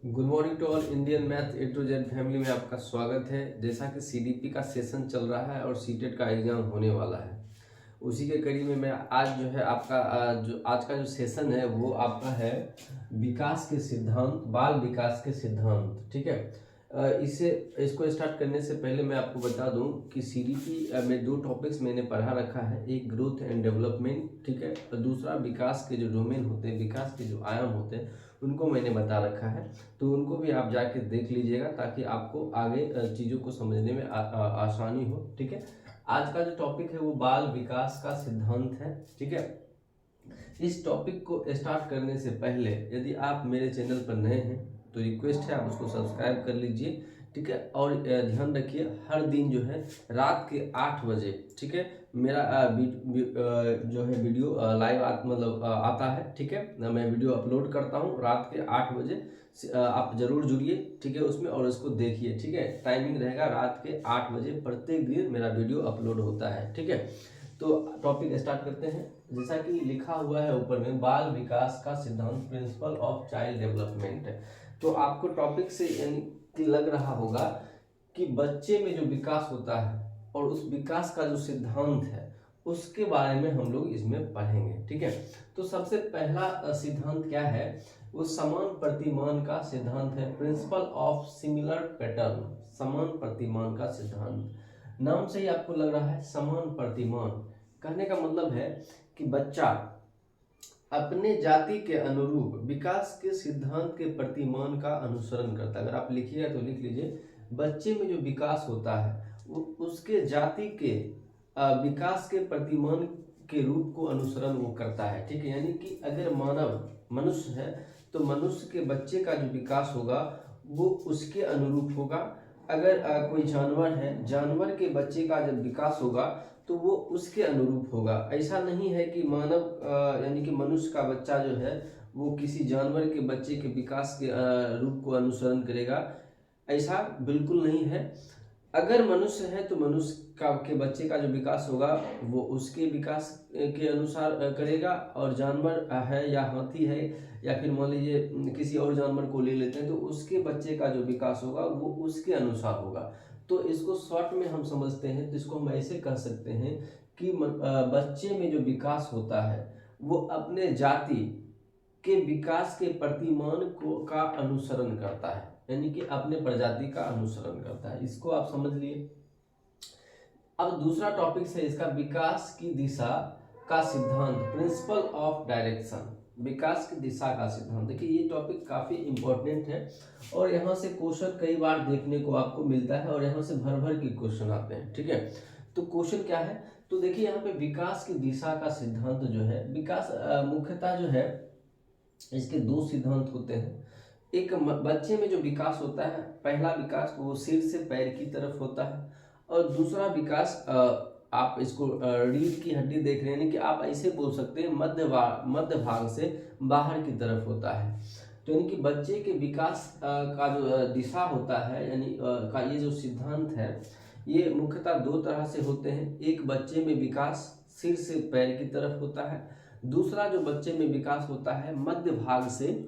Good morning to all Indian math A to Z family में आपका स्वागत है। जैसा कि सीडीपी का सेशन चल रहा है और सीटेट का एग्जाम होने वाला है, उसी के कड़ी में मैं आज जो है आपका जो आज का जो सेशन है वो आपका है विकास के सिद्धांत, बाल विकास के सिद्धांत। ठीक है, इसको स्टार्ट करने से पहले मैं आपको बता दूं कि सीडीपी में दो टॉपिक्स मैंने पढ़ा रखा है, एक ग्रोथ एंड डेवलपमेंट, ठीक है, और दूसरा विकास के जो डोमेन होते हैं, विकास के जो आयाम होते हैं उनको मैंने बता रखा है। तो उनको भी आप जाके देख लीजिएगा ताकि आपको आगे चीज़ों को समझने में आसानी हो। ठीक है, आज का जो टॉपिक है वो बाल विकास का सिद्धांत है। ठीक है, इस टॉपिक को स्टार्ट करने से पहले यदि आप मेरे चैनल पर नए हैं तो रिक्वेस्ट है आप उसको सब्सक्राइब कर लीजिए। ठीक है, और ध्यान रखिए हर दिन जो है रात के 8 बजे, ठीक है, मेरा जो है वीडियो लाइव मतलब आता है। ठीक है, मैं वीडियो अपलोड करता हूँ रात के 8 बजे, आप जरूर जुड़िए। ठीक है, उसमें और उसको देखिए। ठीक है, टाइमिंग रहेगा रात के 8 बजे, प्रत्येक दिन मेरा वीडियो अपलोड होता है। ठीक है, तो टॉपिक स्टार्ट करते हैं। जैसा कि लिखा हुआ है ऊपर में, बाल विकास का सिद्धांत, प्रिंसिपल ऑफ चाइल्ड डेवलपमेंट। तो आपको टॉपिक से यानी कि लग रहा होगा कि बच्चे में जो विकास होता है और उस विकास का जो सिद्धांत है उसके बारे में हम लोग इसमें पढ़ेंगे। ठीक है, तो सबसे पहला सिद्धांत क्या है, वो समान प्रतिमान का सिद्धांत है, प्रिंसिपल ऑफ सिमिलर पैटर्न, समान प्रतिमान का सिद्धांत। नाम से ही आपको लग रहा है समान प्रतिमान, कहने का मतलब है कि बच्चा अपने जाति के अनुरूप विकास के सिद्धांत के प्रतिमान का अनुसरण करता है। अगर आप लिखिएगा तो लिख लीजिए, बच्चे में जो विकास होता है वो उसके जाति के विकास के प्रतिमान के रूप को अनुसरण वो करता है। ठीक है, यानी कि अगर मनुष्य है तो मनुष्य के बच्चे का जो विकास होगा वो उसके अनुरूप होगा। अगर कोई जानवर है, जानवर के बच्चे का जब विकास होगा तो वो उसके अनुरूप होगा। ऐसा नहीं है कि मानव यानी कि मनुष्य का बच्चा जो है वो किसी जानवर के बच्चे के विकास के रूप को अनुसरण करेगा, ऐसा बिल्कुल नहीं है। अगर मनुष्य है तो मनुष्य के बच्चे का जो विकास होगा वो उसके विकास के अनुसार करेगा, और जानवर है या हाथी है या फिर मान लीजिए किसी और जानवर को ले लेते हैं तो उसके बच्चे का जो विकास होगा वो उसके अनुसार होगा। तो इसको शॉर्ट में हम समझते हैं तो इसको हम ऐसे कह सकते हैं कि बच्चे में जो विकास होता है वो अपने जाति के विकास के प्रतिमान को का अनुसरण करता है, यानी कि अपने प्रजाति का अनुसरण करता है। इसको आप समझ लिए। अब दूसरा टॉपिक है इसका, विकास की दिशा का सिद्धांत, प्रिंसिपल ऑफ डायरेक्शन, विकास की दिशा का सिद्धांत। देखिए ये टॉपिक काफी इंपॉर्टेंट है और यहाँ से क्वेश्चन कई बार देखने को आपको मिलता है और यहाँ से भर भर के क्वेश्चन आते हैं। ठीक है, तो क्वेश्चन क्या है, तो देखिए यहाँ पे विकास की दिशा का सिद्धांत जो है, विकास मुख्यतः जो है इसके दो सिद्धांत होते हैं। एक बच्चे में जो विकास होता है, पहला विकास वो सिर से पैर की तरफ होता है, और दूसरा विकास आप इसको रीढ़ की हड्डी देख रहे हैं, यानी कि आप ऐसे बोल सकते हैं मध्य भाग से बाहर की तरफ होता है। तो यानी कि बच्चे के विकास का जो दिशा होता है, यानी का ये जो सिद्धांत है ये मुख्यतः दो तरह से होते हैं। एक बच्चे में विकास सिर से पैर की तरफ होता है, दूसरा जो बच्चे में विकास होता है मध्य भाग से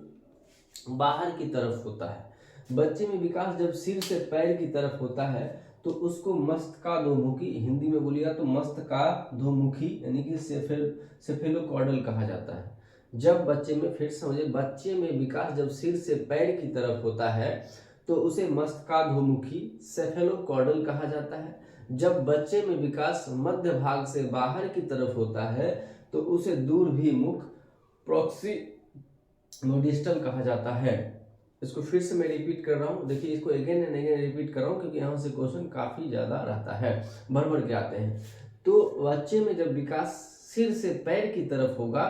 बाहर की तरफ होता है। बच्चे में विकास जब सिर से पैर की तरफ होता है तो उसको मस्तकाधोमुखी, हिंदी में बोलिएगा तो मस्तकाधोमुखी यानी कि सेफेलोकॉर्डल कहा जाता है। जब बच्चे में, फिर समझिए, बच्चे में विकास जब सिर से पैर की तरफ होता है तो उसे मस्तकाधोमुखी सेफेलोकॉर्डल कहा जाता है। जब बच्चे में विकास मध्य भाग से बाहर की तरफ होता है तो उसे दूरभिमुख प्रॉक्सिमोडिस्टल कहा जाता है। इसको फिर से मैं रिपीट कर रहा हूँ, देखिए इसको अगेन एंड अगेन रिपीट कर रहा हूँ क्योंकि यहाँ से क्वेश्चन काफी ज्यादा रहता है, भर भर के आते हैं। तो बच्चे में जब विकास सिर से पैर की तरफ होगा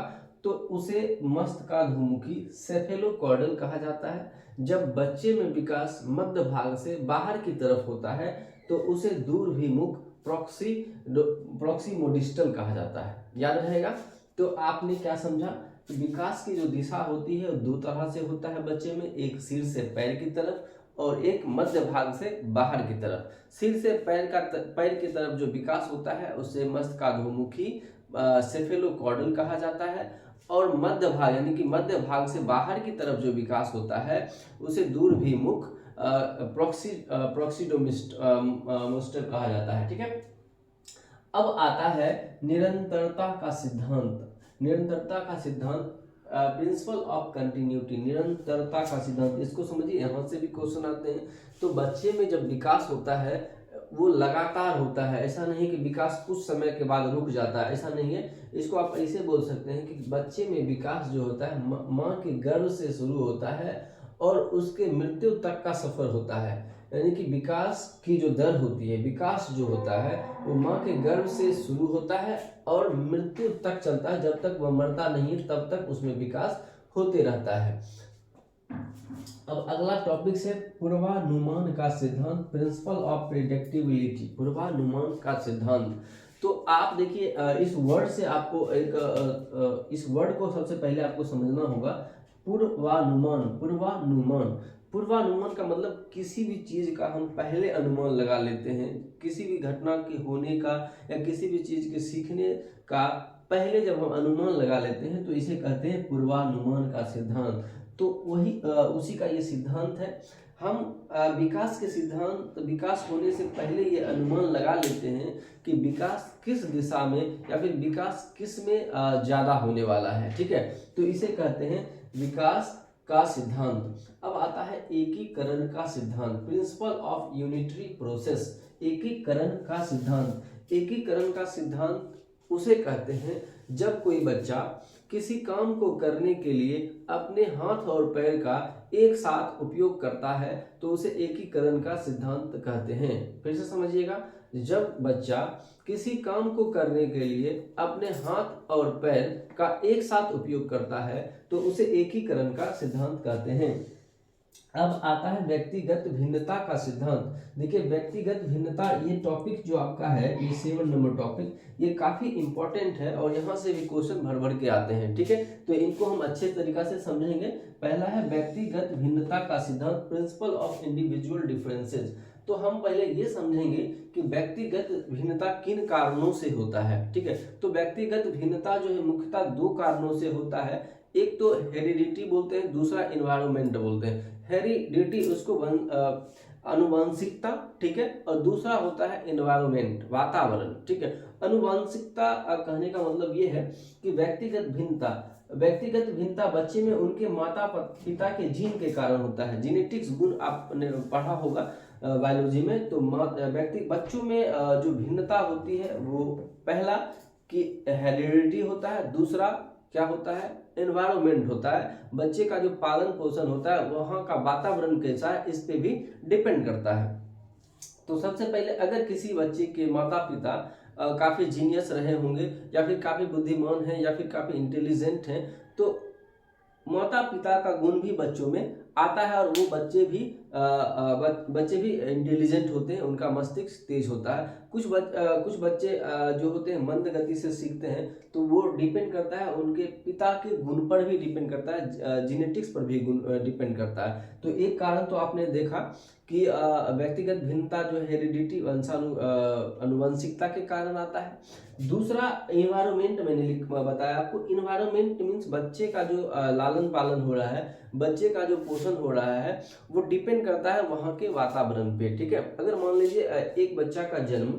तो उसे मस्तकाधोमुखी सेफेलोकॉर्डल कहा जाता है। जब बच्चे में विकास मध्य भाग से बाहर की तरफ होता है तो उसे दूरभिमुख प्रॉक्सिमोडिस्टल कहा जाता है। याद रहेगा। तो आपने क्या समझा, तो विकास की जो दिशा होती है दो तरह से होता है बच्चे में, एक सिर से पैर की तरफ और एक मध्य भाग से बाहर की तरफ। सिर से पैर की तरफ जो विकास होता है उसे मस्तकाधोमुखी सेफेलोकॉर्डल कहा जाता है, और मध्य भाग यानी कि मध्य भाग से बाहर की तरफ जो विकास होता है उसे दूरभिमुख प्रोक्सीडोमिस्टर कहा जाता है। ठीक है, अब आता है निरंतरता का सिद्धांत। निरंतरता का सिद्धांत, प्रिंसिपल ऑफ कंटिन्यूटी, निरंतरता का सिद्धांत, इसको समझिए, यहाँ से भी क्वेश्चन आते हैं। तो बच्चे में जब विकास होता है वो लगातार होता है, ऐसा नहीं कि विकास कुछ समय के बाद रुक जाता है, ऐसा नहीं है। इसको आप ऐसे बोल सकते हैं कि बच्चे में विकास जो होता है माँ के गर्भ से शुरू होता है और उसके मृत्यु तक का सफर होता है। यानी कि विकास की जो दर होती है, विकास जो होता है वो माँ के गर्भ से शुरू होता है और मृत्यु तक चलता है। जब तक वह मरता नहीं तब तक उसमें विकास होते रहता है। अब अगला टॉपिक है पूर्वानुमान का सिद्धांत, प्रिंसिपल ऑफ प्रेडिक्टिबिलिटी, पूर्वानुमान का सिद्धांत। तो आप देखिए इस वर्ड से आपको इस वर्ड को सबसे पहले आपको समझना होगा। पूर्वानुमान, पूर्वानुमान, पूर्वानुमान का मतलब किसी भी चीज का हम पहले अनुमान लगा लेते हैं, किसी भी घटना के होने का या किसी भी चीज के सीखने का पहले जब हम अनुमान लगा लेते हैं तो इसे कहते हैं पूर्वानुमान का सिद्धांत। तो वही उसी का ये सिद्धांत है। हम विकास के सिद्धांत, विकास होने से पहले ये अनुमान लगा लेते हैं कि विकास किस दिशा में या फिर विकास किस में ज्यादा होने वाला है। ठीक है, तो इसे कहते हैं विकास का सिद्धांत। अब आता है एकीकरण का सिद्धांत, प्रिंसिपल ऑफ यूनिटरी प्रोसेस, एकीकरण का सिद्धांत। एकीकरण का सिद्धांत उसे कहते हैं जब कोई बच्चा किसी काम को करने के लिए अपने हाथ और पैर का एक साथ उपयोग करता है तो उसे एकीकरण का सिद्धांत कहते हैं। फिर से समझिएगा, जब बच्चा किसी काम को करने के लिए अपने हाथ और पैर का एक साथ उपयोग करता है तो उसे एकीकरण का सिद्धांत कहते हैं। अब आता है व्यक्तिगत भिन्नता का सिद्धांत। देखिए व्यक्तिगत भिन्नता, ये टॉपिक जो आपका है, ये 7 नंबर टॉपिक, ये काफी इंपॉर्टेंट है और यहाँ से भी क्वेश्चन भर भर के आते हैं। ठीक है, तो इनको हम अच्छे तरीका से समझेंगे। पहला है व्यक्तिगत भिन्नता का सिद्धांत, प्रिंसिपल ऑफ इंडिविजुअल डिफरेंसेस। तो हम पहले ये समझेंगे कि व्यक्तिगत भिन्नता किन कारणों से होता है। ठीक है, तो व्यक्तिगत भिन्नता जो है मुख्यतः 2 कारणों से होता है। एक तो हेरिडिटी बोलते हैं, दूसरा एनवायरमेंट बोलते हैं। हेरिडिटी उसको अनुवांशिकता, ठीक है, और दूसरा होता है एनवायरमेंट, वातावरण। ठीक है, अनुवांशिकता कहने का मतलब ये है कि व्यक्तिगत भिन्नता बच्चे में उनके माता पिता के जीन के कारण होता है। जेनेटिक्स गुण आपने पढ़ा होगा बायोलॉजी में। तो बच्चों में जो भिन्नता होती है वो पहला कि हेरिडिटी होता है, दूसरा क्या होता है, एनवायरमेंट होता है। बच्चे का जो पालन पोषण होता है वहाँ का वातावरण कैसा है इस पे भी डिपेंड करता है। तो सबसे पहले अगर किसी बच्चे के माता पिता काफी जीनियस रहे होंगे या फिर काफी बुद्धिमान हैं या फिर काफी इंटेलिजेंट हैं तो माता पिता का गुण भी बच्चों में आता है और वो बच्चे भी इंटेलिजेंट होते हैं, उनका मस्तिष्क तेज होता है। कुछ बच्चे जो होते हैं मंद गति से सीखते हैं तो वो डिपेंड करता है उनके पिता के गुण पर भी डिपेंड करता है, जेनेटिक्स पर भी डिपेंड करता है। तो एक कारण तो आपने देखा कि व्यक्तिगत भिन्नता जो हेरिडिटी अनुवंशिकता के कारण आता है। दूसरा एनवायरमेंट, मैंने बताया आपको, एनवायरमेंट मीन्स बच्चे का जो लालन पालन हो रहा है, बच्चे का जो पोषण हो रहा है वो डिपेंड करता है वहाँ के वातावरण पे। ठीक है, अगर मान लीजिए एक बच्चा का जन्म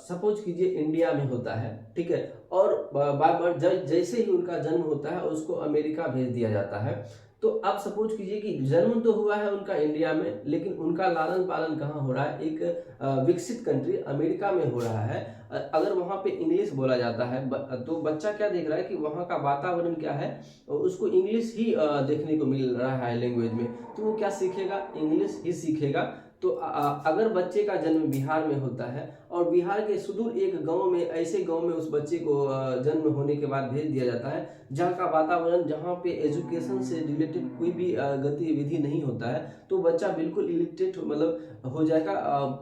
सपोज कीजिए इंडिया में होता है, ठीक है, और जैसे ही उनका जन्म होता है उसको अमेरिका भेज दिया जाता है। तो आप सपोज कीजिए कि जन्म तो हुआ है उनका इंडिया में लेकिन उनका लालन पालन कहाँ हो रहा है, एक विकसित कंट्री अमेरिका में हो रहा है। अगर वहाँ पे इंग्लिश बोला जाता है तो बच्चा क्या देख रहा है कि वहाँ का वातावरण क्या है, उसको इंग्लिश ही देखने को मिल रहा है लैंग्वेज में, तो वो क्या सीखेगा, इंग्लिश ही सीखेगा। तो अगर बच्चे का जन्म बिहार में होता है और बिहार के सुदूर एक गांव में, ऐसे गांव में उस बच्चे को जन्म होने के बाद भेज दिया जाता है जहाँ का वातावरण, जहाँ पे एजुकेशन से रिलेटेड कोई भी गतिविधि नहीं होता है, तो बच्चा बिल्कुल इलिटरेट मतलब हो जाएगा,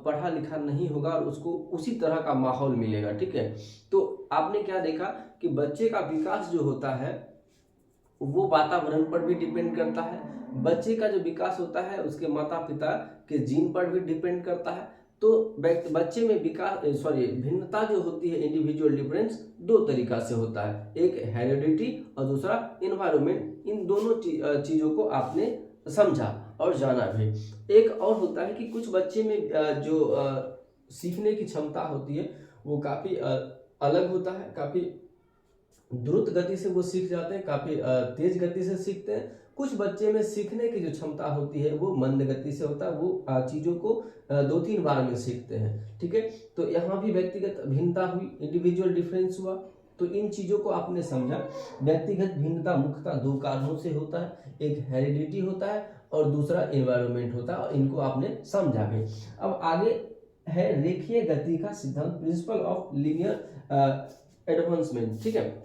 पढ़ा लिखा नहीं होगा और उसको उसी तरह का माहौल मिलेगा। ठीक है, तो आपने क्या देखा कि बच्चे का विकास जो होता है वो वातावरण पर भी डिपेंड करता है। बच्चे का जो विकास होता है उसके माता पिता के जीन पर भी डिपेंड करता है। तो बच्चे में भिन्नता जो होती है, इंडिविजुअल डिफरेंस, दो तरीका से होता है, एक हेरिडिटी और दूसरा इन्वायरमेंट। इन दोनों चीजों को आपने समझा और जाना भी। एक और होता है कि कुछ बच्चे में जो सीखने की क्षमता होती है वो काफी अलग होता है, काफी द्रुत गति से वो सीख जाते हैं, काफी तेज गति से सीखते हैं। कुछ बच्चे में सीखने की जो क्षमता होती है वो मंद गति से होता है, वो चीजों को 2-3 बार में सीखते हैं। ठीक है, तो यहाँ भी व्यक्तिगत भिन्नता हुई, इंडिविजुअल डिफरेंस हुआ। तो इन चीजों को आपने समझा। व्यक्तिगत भिन्नता मुख्यतः 2 कारणों से होता है, एक हेरिडिटी होता है और दूसरा एनवायरनमेंट होता है, और इनको आपने समझा भी। अब आगे है रेखीय गति का सिद्धांत, प्रिंसिपल ऑफ लीनियर एडवांसमेंट। ठीक है,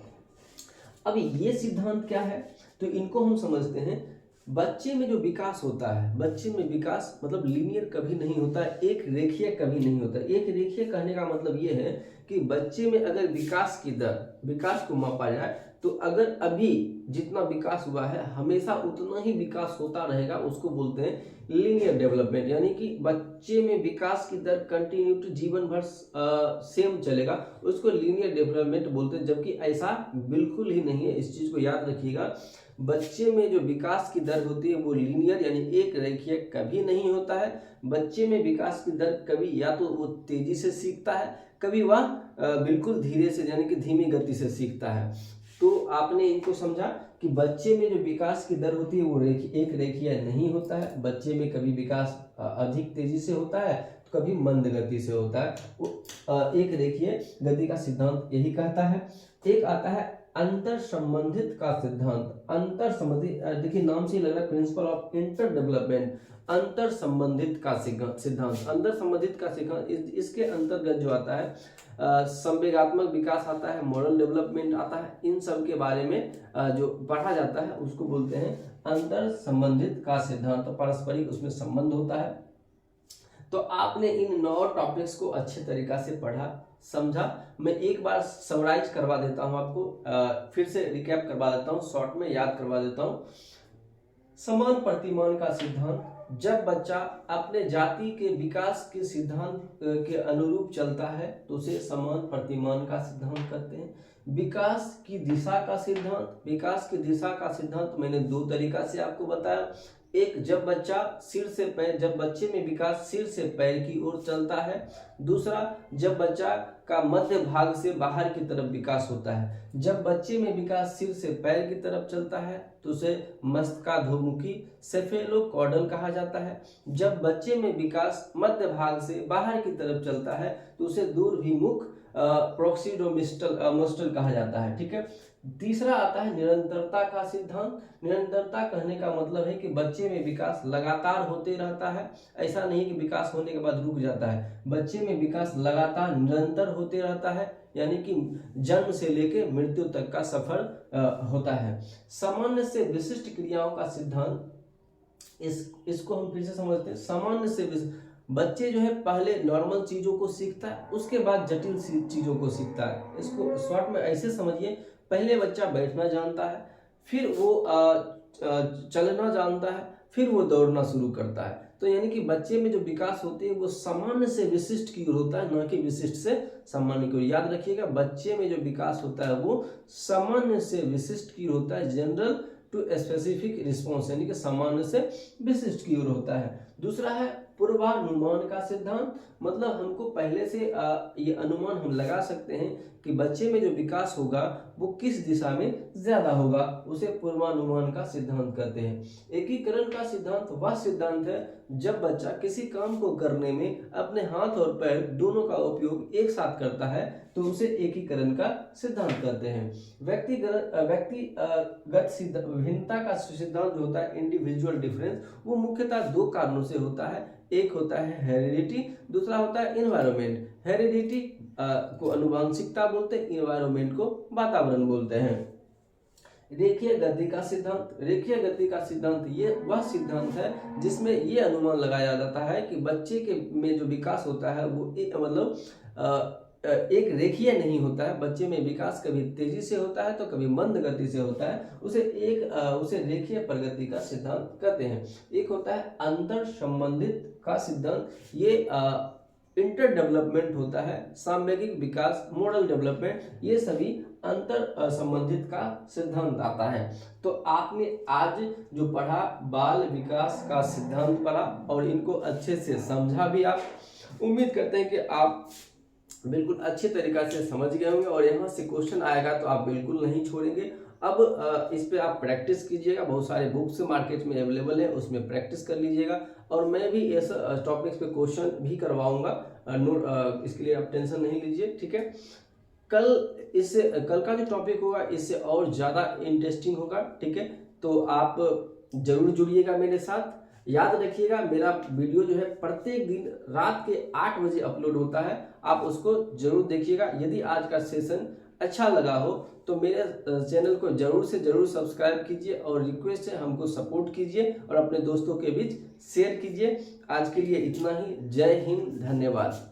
अब ये सिद्धांत क्या है, तो इनको हम समझते हैं। बच्चे में जो विकास होता है, बच्चे में विकास मतलब लीनियर कभी नहीं होता है, एक रेखीय कभी नहीं होता। एक रेखीय कहने का मतलब ये है कि बच्चे में अगर विकास की दर, विकास को मापा जाए तो अगर अभी जितना विकास हुआ है हमेशा उतना ही विकास होता रहेगा, उसको बोलते हैं लीनियर डेवलपमेंट। यानी कि बच्चे में विकास की दर कंटिन्यूटी जीवन भर सेम चलेगा, उसको लीनियर डेवलपमेंट बोलते हैं। जबकि ऐसा बिल्कुल ही नहीं है, इस चीज को याद रखिएगा। बच्चे में जो विकास की दर होती है वो लीनियर यानी एक रेखीय कभी नहीं होता है। बच्चे में विकास की दर कभी या तो वो तेजी से सीखता है, कभी वह बिल्कुल धीरे से यानी कि धीमी गति से सीखता है। तो आपने इनको समझा कि बच्चे में जो विकास की दर होती है वो एक रेखीय नहीं होता है। बच्चे में कभी विकास अधिक तेजी से होता है, तो कभी मंद गति से होता है। वो एक रेखीय गति का सिद्धांत यही कहता है। एक आता है अंतर संबंधित का सिद्धांत। अंतर संबंधित, देखिए नाम से ही लग रहा है, प्रिंसिपल ऑफ इंटर डेवलपमेंट, अंतर संबंधित का सिद्धांत। अंतर संबंधित का सिद्धांत, इसके अंतर्गत जो आता है संवेगात्मक विकास आता है, मॉरल डेवलपमेंट आता है। इन सब के बारे में जो पढ़ा जाता है उसको बोलते हैं अंतर संबंधित का सिद्धांत। तो पारस्परिक उसमें संबंध होता है। तो आपने इन 9 टॉपिक्स को अच्छे तरीका से पढ़ा, समझा। मैं एक बार समराइज करवा देता हूं आपको, फिर से रिकैप करवा देता हूं, शॉर्ट में याद करवा देता हूं। समान प्रतिमान का सिद्धांत, जब बच्चा अपने जाति के विकास के सिद्धांत के अनुरूप चलता है तो उसे समान प्रतिमान का सिद्धांत कहते हैं। विकास की दिशा का सिद्धांत, विकास की दिशा का सिद्धांत मैंने 2 तरीका से आपको बताया। एक, जब बच्चे में विकास सिर से पैर की ओर चलता है। दूसरा, जब बच्चा का मध्य भाग से बाहर की तरफ विकास होता है। जब बच्चे में विकास सिर से पैर की तरफ चलता है तो उसे मस्तकाधोमुखी सेफेलोकॉर्डल कहा जाता है। जब बच्चे में विकास मध्य भाग से बाहर की तरफ चलता है तो उसे दूरभिमुख प्रोक्सीडोमोस्टल कहा जाता है। ठीक है, तीसरा आता है निरंतरता का सिद्धांत। निरंतरता कहने का मतलब है कि बच्चे में विकास लगातार होते रहता है, ऐसा नहीं कि विकास होने के बाद रुक जाता है। बच्चे में विकास लगातार निरंतर होते रहता है, यानी कि जन्म से लेकर मृत्यु तक का सफर होता है। सामान्य से विशिष्ट क्रियाओं का सिद्धांत, इसको हम फिर से समझते हैं। सामान्य से बच्चे जो है पहले नॉर्मल चीजों को सीखता है, उसके बाद जटिल चीजों को सीखता है। इसको शॉर्ट में ऐसे समझिए, पहले बच्चा बैठना जानता है, फिर वो चलना जानता है, फिर वो दौड़ना शुरू करता है। तो यानी कि बच्चे में जो विकास होती है वो सामान्य से विशिष्ट की ओर होता है, न कि विशिष्ट से सामान्य की ओर। याद रखिएगा, बच्चे में जो विकास होता है वो सामान्य से विशिष्ट की ओर होता है, जनरल टू स्पेसिफिक रिस्पॉन्स, यानी कि सामान्य से विशिष्ट की ओर होता है। दूसरा है पूर्वानुमान का सिद्धांत, मतलब हमको पहले से ये अनुमान हम लगा सकते हैं कि बच्चे में जो विकास होगा वो किस दिशा में ज्यादा होगा, उसे पूर्वानुमान का सिद्धांत कहते हैं। एकीकरण का सिद्धांत वह सिद्धांत है जब बच्चा किसी काम को करने में अपने हाथ और पैर दोनों का उपयोग एक साथ करता है तो उसे एकीकरण का सिद्धांत कहते हैं। व्यक्तिगत भिन्नता का सिद्धांत जो होता है, इंडिविजुअल डिफरेंस, वो मुख्यतः 2 कारणों से होता है। एक होता है हेरिडिटी, दूसरा होता है एनवायरनमेंट। हेरिडिटी को अनुवांशिकता बोलते हैं, एनवायरनमेंट को वातावरण बोलते हैं। रेखीय गति का सिद्धांत, रेखीय गति का सिद्धांत ये वह सिद्धांत है जिसमें ये अनुमान लगाया जाता है कि बच्चे के में जो विकास होता है वो एक रेखीय नहीं होता है। बच्चे में विकास कभी तेजी से होता है तो कभी मंद गति से होता है, उसे रेखीय प्रगति का सिद्धांत कहते हैं। एक होता है अंतर संबंधित का सिद्धांत, ये इंटर डेवलपमेंट होता है, सामयिक विकास, मॉडल डेवलपमेंट, ये सभी अंतर संबंधित का सिद्धांत आता है। तो आपने आज जो पढ़ा बाल विकास का सिद्धांत पढ़ा और इनको अच्छे से समझा भी। आप उम्मीद करते हैं कि आप बिल्कुल अच्छे तरीका से समझ गए होंगे और यहाँ से क्वेश्चन आएगा तो आप बिल्कुल नहीं छोड़ेंगे। अब इस पे आप प्रैक्टिस कीजिएगा, बहुत सारे बुक्स मार्केट में अवेलेबल है, उसमें प्रैक्टिस कर लीजिएगा। और मैं भी इस टॉपिक्स पे क्वेश्चन भी करवाऊंगा, इसके लिए आप टेंशन नहीं लीजिए, ठीक है। कल का जो टॉपिक होगा इससे और ज़्यादा इंटरेस्टिंग होगा, ठीक है। तो आप जरूर जुड़िएगा मेरे साथ। याद रखिएगा मेरा वीडियो जो है प्रत्येक दिन रात के 8 बजे अपलोड होता है, आप उसको जरूर देखिएगा। यदि आज का सेशन अच्छा लगा हो तो मेरे चैनल को जरूर से जरूर सब्सक्राइब कीजिए और रिक्वेस्ट है हमको सपोर्ट कीजिए और अपने दोस्तों के बीच शेयर कीजिए। आज के लिए इतना ही। जय हिंद, धन्यवाद।